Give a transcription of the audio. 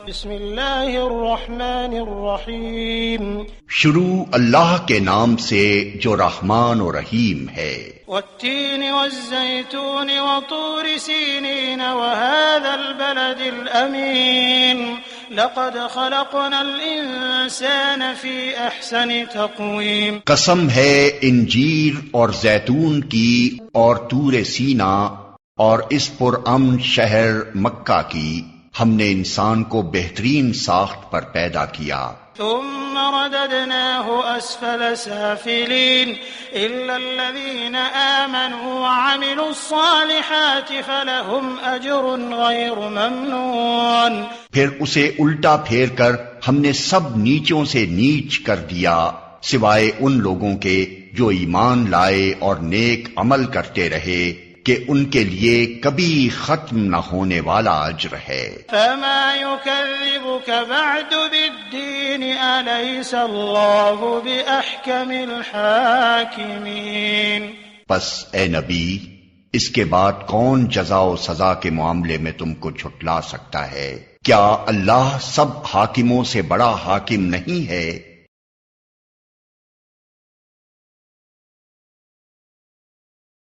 بسم اللہ الرحمن الرحیم شروع اللہ کے نام سے جو رحمان و رحیم ہے۔ والتین والزیتون وطور سینین وهذا البلد الامین لقد خلقنا الانسان فی احسن تقویم۔ قسم ہے انجیر اور زیتون کی اور طور سینا اور اس پرامن شہر مکہ کی، ہم نے انسان کو بہترین ساخت پر پیدا کیا۔ ثم رددناه اسفل سافلین الا الذین آمنوا وعملوا الصالحات فلهم اجر غیر ممنون۔ پھر اسے الٹا پھیر کر ہم نے سب نیچوں سے نیچ کر دیا سوائے ان لوگوں کے جو ایمان لائے اور نیک عمل کرتے رہے کہ ان کے لیے کبھی ختم نہ ہونے والا اجر ہے۔ فما يكذبك بعد بالدين أليس الله بأحكم الحاكمين۔ پس اے نبی، اس کے بعد کون جزا و سزا کے معاملے میں تم کو جھٹلا سکتا ہے؟ کیا اللہ سب حاکموں سے بڑا حاکم نہیں ہے؟